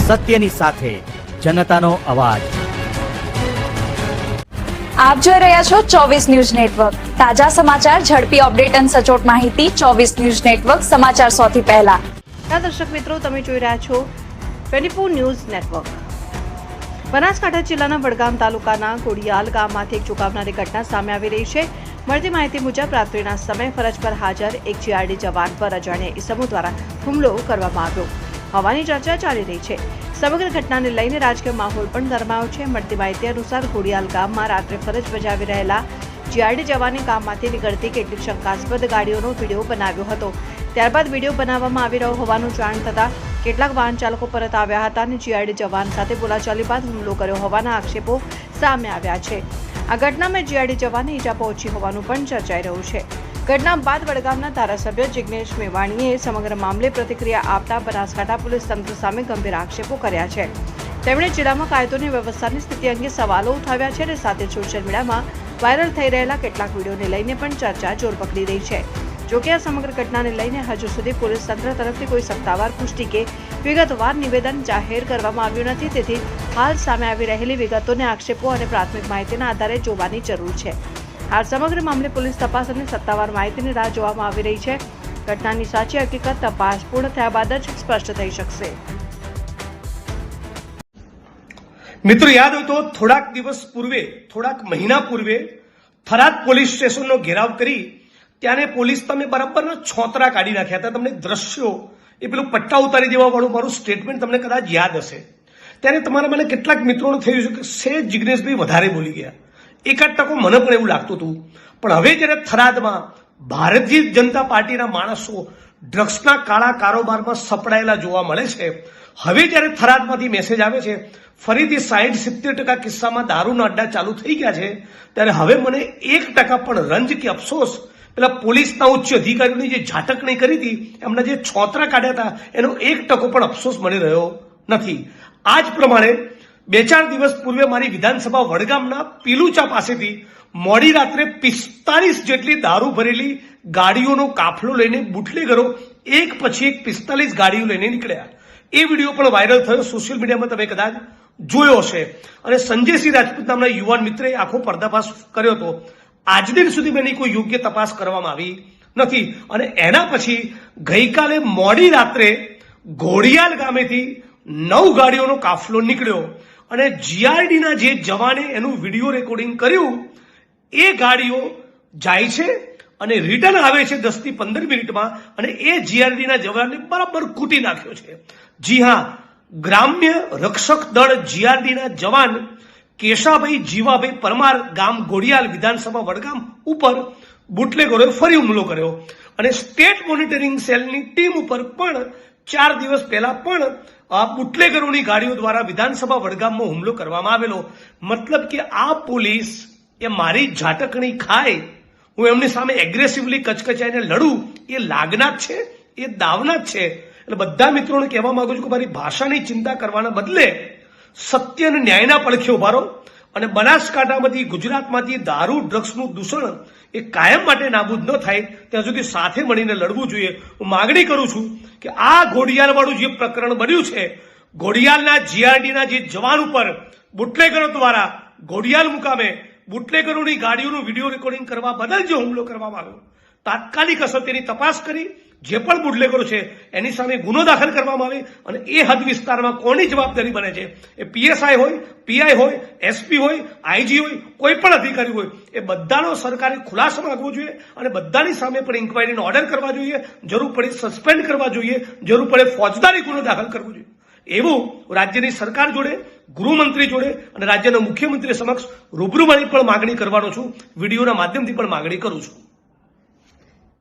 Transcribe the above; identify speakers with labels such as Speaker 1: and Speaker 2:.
Speaker 1: સત્યની સાથે જનતાનો અવાજ।
Speaker 2: આપ જોઈ રહ્યા છો 24 ન્યૂઝ નેટવર્ક। તાજા સમાચાર, ઝડપી અપડેટ અને સચોટ માહિતી 24 ન્યૂઝ નેટવર્ક સમાચાર સૌથી પહેલા।
Speaker 3: દર્શક મિત્રો, તમે જોઈ રહ્યા છો 24 ન્યૂઝ નેટવર્ક। બનાસકાંઠા જિલ્લાના વડગામ તાલુકાના કોડિયાલ ગામમાંથી એક ચોંકાવનારી ઘટના સામે આવી રહી છે। મળતી માહિતી મુજબ રાત્રિના સમયે ફરજ પર હાજર એક જીઆરડી જવાન પર અજાણ્યા ઇસમો દ્વારા હુમલો કરવામાં આવ્યો હોવાની ચર્ચા ચાલી રહી છે। સમગ્ર ઘટનાને લઈને રાજકીય માહોલ પણ ગરમાયો છે। મળતી માહિતી અનુસાર કોડિયાલ ગામમાં રાત્રે ફરજ બજાવી રહેલા જીઆરડી જવાને ગામમાંથી નીકળતી કેટલીક શંકાસ્પદ ગાડીઓનો વિડીયો બનાવ્યો હતો। ત્યારબાદ વિડીયો બનાવવામાં આવી રહ્યો હોવાનું જાણ થતાં કેટલાક વાહન ચાલકો પરત આવ્યા હતા અને જીઆરડી જવાન સાથે બોલાચાલી બાદ હુમલો કર્યો હોવાના આક્ષેપો સામે આવ્યા છે। આ ઘટનામાં જીઆરડી જવાનને ઈજા પહોંચી હોવાનું પણ ચર્ચાઈ રહ્યું છે। ઘટના બાદ વડગામના ધારાસભ્ય જિગ્નેશ મેવાણીએ સમગ્ર મામલે પ્રતિક્રિયા આપતા બનાસકાંઠા પોલીસ તંત્ર સામે ગંભીર આક્ષેપો કર્યા છે। તેમણે જિલ્લામાં કાયદો અને વ્યવસ્થાની સ્થિતિ અંગે સવાલો ઉઠાવ્યા છે અને સાથે સોશિયલ મીડિયામાં વાયરલ થઈ રહેલા કેટલાક વિડીયોને લઈને પણ ચર્ચા જોર પકડી રહી છે। જોકે આ સમગ્ર ઘટનાને લઈને હજુ સુધી પોલીસ તંત્ર તરફથી કોઈ સત્તાવાર પુષ્ટિ કે વિગતવાર નિવેદન જાહેર કરવામાં આવ્યું નથી। તેથી હાલ સામે આવી રહેલી વિગતોને આક્ષેપો અને પ્રાથમિક માહિતીના આધારે જોવાની જરૂર છે। હાલ સમગ્ર મામલે પોલીસ તપાસ અને સત્તાવાર માહિતીની રાહ જોવામાં આવી રહી છે। ઘટનાની સાચી હકીકત તપાસ પૂર્ણ થયા બાદ જ સ્પષ્ટ થઈ શકશે।
Speaker 4: મિત્રો, યાદ હોય તો થોડાક મહિના પૂર્વે થરાદ પોલીસ સ્ટેશનનો ઘેરાવ કરી ત્યારે પોલીસ તમે બરાબરના છોતરા કાઢી નાખ્યા હતા। તમને દ્રશ્યો એ પેલું પટ્ટા ઉતારી દેવા વાળું મારું સ્ટેટમેન્ટ તમને કદાચ યાદ હશે। ત્યારે તમારા મને કેટલાક મિત્રોને થયું છે કે સે જિગ્નેશભાઈ વધારે બોલી ગયા। એકાદ ટકો મને પણ એવું લાગતું હતું। પણ હવે જ્યારે થરાદમાં ભારતીય જનતા પાર્ટીના માણસો ડ્રગ્સના કાળા કારોબારમાં સપડાયેલા જોવા મળે છે, હવે જ્યારે થરાદમાંથી મેસેજ આવે છે ફરીથી 60-70% કિસ્સામાં દારૂના અડ્ડા ચાલુ થઈ ગયા છે, ત્યારે હવે મને 1% પણ રંજ કે અફસોસ પેલા પોલીસના ઉચ્ચ અધિકારીઓની જે ઝાટકણી કરી હતી, એમના જે છોતરા કાઢ્યા હતા, એનો 1% પણ અફસોસ મળી રહ્યો નથી। આ જ પ્રમાણે 2-4 દિવસ પૂર્વે મારી વિધાનસભા વડગામના પીલુચા પાસેથી મોડી રાત્રે 45 જેટલી દારૂ ભરેલી ગાડીઓનો કાફલો લઈને બુટલેગરો એક પછી એક 45 ગાડીઓ લઈને નીકળ્યા। એ વિડીયો પણ વાયરલ થયો, સોશિયલ મીડિયામાં તમે કદાચ જોયો હશે। અને સંજયસિંહ રાજપૂત નામના યુવાન મિત્રએ આખો પર્દાફાશ કર્યો હતો। આજ દિન સુધી એની કોઈ યોગ્ય તપાસ કરવામાં આવી નથી। અને એના પછી ગઈકાલે મોડી રાત્રે ઘોડિયાલ ગામેથી 9 ગાડીઓનો કાફલો નીકળ્યો અને જીઆરડીના જે જવાને એનું વિડીયો રેકોર્ડિંગ કર્યું, એ ગાડીઓ જાય છે અને રિટર્ન આવે છે 10 થી 15 મિનિટમાં અને એ જીઆરડીના જવાનને બરાબર કૂટી નાખ્યો છે। જી હા, ગ્રામ્ય રક્ષક દળ જીઆરડીના જવાન કેશાભાઈ જીવાભાઈ પરમાર ગામ ઘોડિયાલ વિધાનસભા વડગામ ઉપર બુટલેગરોએ ફરી હુમલો કર્યો અને સ્ટેટ મોનિટરિંગ સેલની ટીમ ઉપર પણ 4 દિવસ પહેલા પણ આ બુટલેગરોની ગાડીઓ દ્વારા વિધાનસભા વડગામમાં હુમલો કરવામાં આવેલો। મતલબ કે આ પોલીસ એ મારી ઝાટકણી ખાય, હું એમની સામે એગ્રેસિવલી કચકચાઈને લડું, એ લાગના જ છે, એ દાવના જ છે। એટલે બધા મિત્રોને કહેવા માંગુ છું કે મારી ભાષાની ચિંતા કરવાના બદલે સત્ય અને ન્યાયના પડખે ઉભા રહો અને બનાસકાંઠામાંથી ગુજરાતમાંથી દારૂ ડ્રગ્સનું દૂષણ એ કાયમ માટે નાબૂદ ન થાય ત્યાં સુધી સાથે મળીને લડવું જોઈએ। હું માગણી કરું છું કે આ ઘોડિયાલવાળું જે પ્રકરણ બન્યું છે, ઘોડિયાલના જીઆરડીના જે જવાન ઉપર બુટલેગરો દ્વારા ઘોડિયાલ મુકામે બુટલેગરોની ગાડીઓનું વિડીયો રેકોર્ડિંગ કરવા બદલ જે હુમલો કરવામાં આવ્યો, તાત્કાલિક અસર તેની તપાસ કરી જે પણ બુટલેગરો છે એની સામે ગુનો દાખલ કરવામાં આવે અને એ હદ વિસ્તારમાં કોની જવાબદારી બને છે, એ પીએસઆઈ હોય, પીઆઈ હોય, એસપી હોય, આઈજી હોય, કોઈ પણ અધિકારી હોય, એ બધાનો સરકારે ખુલાસો માંગવો જોઈએ અને બધાની સામે પણ ઇન્ક્વાયરીનો ઓર્ડર કરવા જોઈએ, જરૂર પડે સસ્પેન્ડ કરવા જોઈએ, જરૂર પડે ફોજદારી ગુનો દાખલ કરવો જોઈએ। એવું રાજ્યની સરકાર જોડે, ગૃહમંત્રી જોડે અને રાજ્યના મુખ્યમંત્રી સમક્ષ રૂબરૂ મળી પણ માગણી કરવાનો છું, વિડીયોના માધ્યમથી પણ માગણી કરું છું।